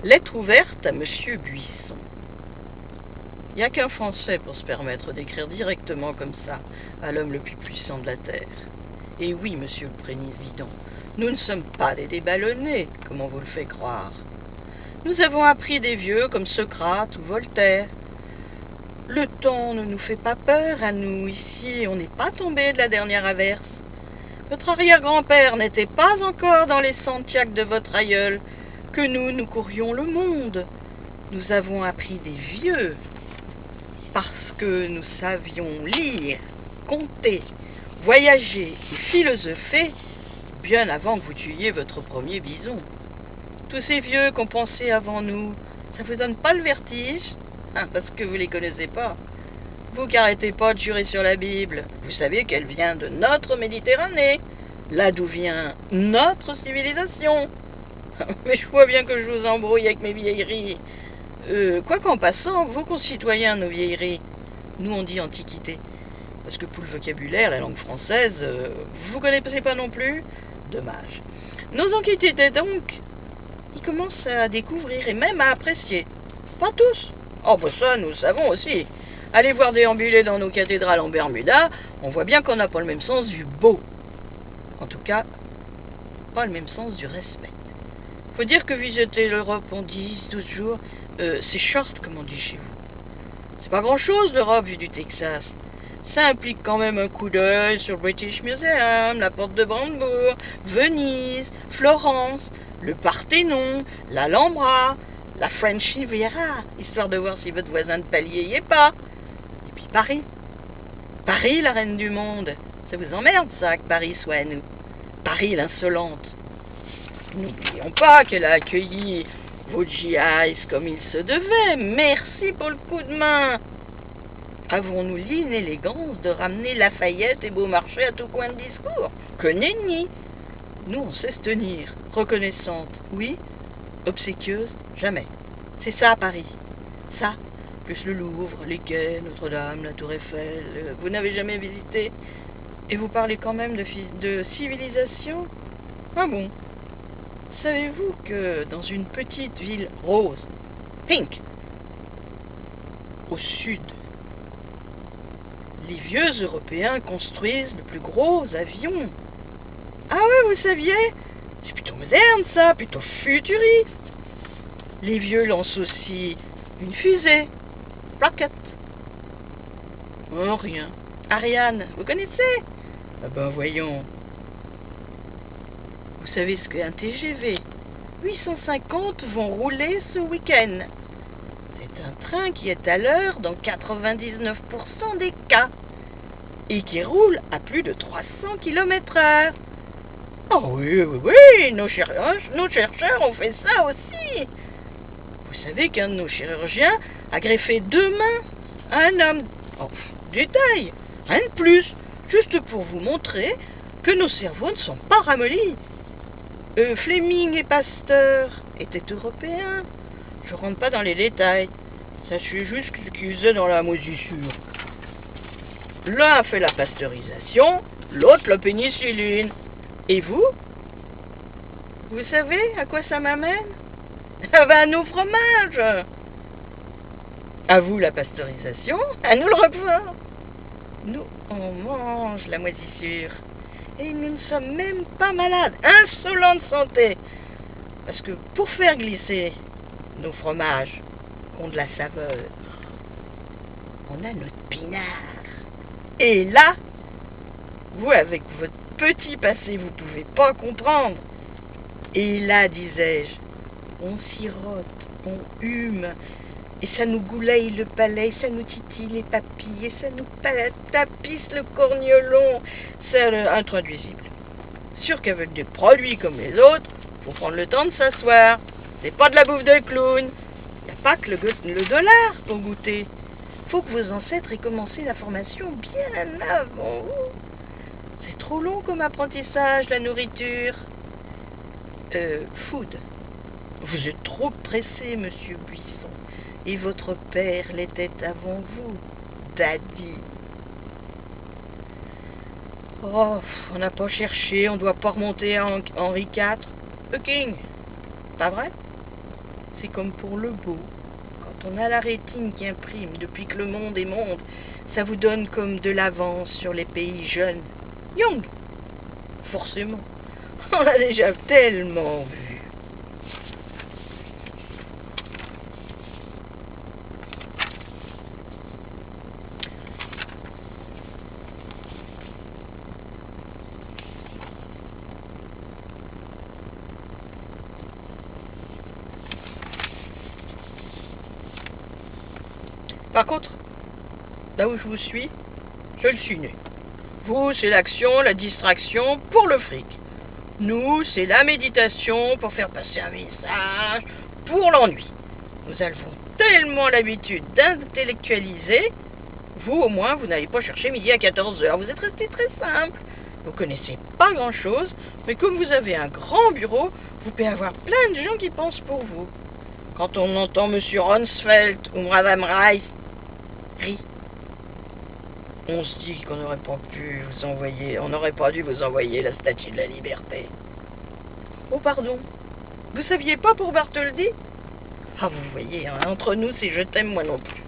Lettre ouverte à Monsieur Buisson. Il n'y a qu'un Français pour se permettre d'écrire directement comme ça à l'homme le plus puissant de la Terre. Et oui, Monsieur le Président, nous ne sommes pas des déballonnés, comme on vous le fait croire. Nous avons appris des vieux comme Socrate ou Voltaire. Le temps ne nous fait pas peur à nous. Ici, on n'est pas tombé de la dernière averse. Votre arrière-grand-père n'était pas encore dans les Santiago de votre aïeul, que nous courions le monde. Nous avons appris des vieux, parce que nous savions lire, compter, voyager et philosopher bien avant que vous tuiez votre premier bison. Tous ces vieux qu'on pensait avant nous, ça vous donne pas le vertige? Parce que vous les connaissez pas. Vous qui arrêtez pas de jurer sur la Bible, vous savez qu'elle vient de notre Méditerranée, là d'où vient notre civilisation. Mais je vois bien que je vous embrouille avec mes vieilleries. Quoi qu'en passant, vos concitoyens, nos vieilleries, nous on dit antiquité, parce que pour le vocabulaire, la langue française, vous connaissez pas non plus? Dommage. Nos antiquités donc, ils commencent à découvrir et même à apprécier. Pas tous. Oh, bah ça, nous le savons aussi. Allez voir déambuler dans nos cathédrales en Bermuda, on voit bien qu'on n'a pas le même sens du beau. En tout cas, pas le même sens du respect. Faut dire que visiter l'Europe, on dit toujours, c'est short, comme on dit chez vous. C'est pas grand-chose l'Europe vue du Texas. Ça implique quand même un coup d'œil sur le British Museum, la porte de Brandebourg, Venise, Florence, le Parthénon, l'Alhambra, la French Riviera, histoire de voir si votre voisin de palier y est pas. Et puis Paris. Paris, la reine du monde. Ça vous emmerde, ça, que Paris soit à nous. Paris, l'insolente. N'oublions pas qu'elle a accueilli vos GIs comme il se devait. Merci pour le coup de main. Avons-nous l'inélégance de ramener Lafayette et Beaumarchais à tout coin de discours? Que nenni! Nous, on sait se tenir, reconnaissante, oui, obséquieuse, jamais. C'est ça, Paris. Ça, plus le Louvre, les quais, Notre-Dame, la Tour Eiffel. Vous n'avez jamais visité? Et vous parlez quand même de civilisation? Ah bon? Savez-vous que dans une petite ville rose, pink, au sud, les vieux Européens construisent le plus gros avion? Ah ouais, vous saviez? C'est plutôt moderne ça, plutôt futuriste. Les vieux lancent aussi une fusée, rocket. Oh, rien. Ariane, vous connaissez? Ah ben voyons. Vous savez ce qu'est un TGV? 850 vont rouler ce week-end. C'est un train qui est à l'heure dans 99% des cas et qui roule à plus de 300 km/h. Oh oui, nos chercheurs ont fait ça aussi. Vous savez qu'un de nos chirurgiens a greffé 2 mains à un homme. Oh, détail, rien de plus, juste pour vous montrer que nos cerveaux ne sont pas ramollis. Fleming et Pasteur étaient européens. Je rentre pas dans les détails. Sachez juste ce qu'ils faisaient dans la moisissure. L'un a fait la pasteurisation, l'autre la pénicilline. Et vous? Vous savez à quoi ça m'amène? À nos fromages. À vous la pasteurisation, à nous le repas. Nous, on mange la moisissure. Et nous ne sommes même pas malades, insolents de santé. Parce que pour faire glisser nos fromages qui ont de la saveur, on a notre pinard. Et là, vous, avec votre petit passé, vous ne pouvez pas comprendre. Et là, disais-je, on sirote, on hume, et ça nous goulaille le palais, ça nous titille les papilles, et ça nous tapisse le corniolon. C'est intraduisible. Sûr qu'avec des produits comme les autres, faut prendre le temps de s'asseoir. C'est pas de la bouffe de clown. Il n'y a pas que le dollar pour goûter. Faut que vos ancêtres aient commencé la formation bien avant vous. C'est trop long comme apprentissage, la nourriture. Food. Vous êtes trop pressé, monsieur Buisson. Et votre père l'était avant vous, Daddy. Oh, on n'a pas cherché, on doit pas remonter à Henri IV. The King. Pas vrai? c'est comme pour le beau. Quand on a la rétine qui imprime depuis que le monde est monde, ça vous donne comme de l'avance sur les pays jeunes. Young, forcément. On l'a déjà tellement vu. Par contre, là où je vous suis, je le suis né. Vous, c'est l'action, la distraction pour le fric. Nous, c'est la méditation pour faire passer un message pour l'ennui. Nous avons tellement l'habitude d'intellectualiser. Vous, au moins, vous n'allez pas chercher midi à 14h. Vous êtes resté très simple. Vous connaissez pas grand-chose, mais comme vous avez un grand bureau, vous pouvez avoir plein de gens qui pensent pour vous. Quand on entend M. Ronsfeld ou Mme Rice, on se dit qu'on n'aurait pas pu vous envoyer, on n'aurait pas dû vous envoyer la Statue de la Liberté. Oh pardon, vous saviez pas pour Bartholdi? Ah vous voyez, hein, entre nous c'est je t'aime moi non plus.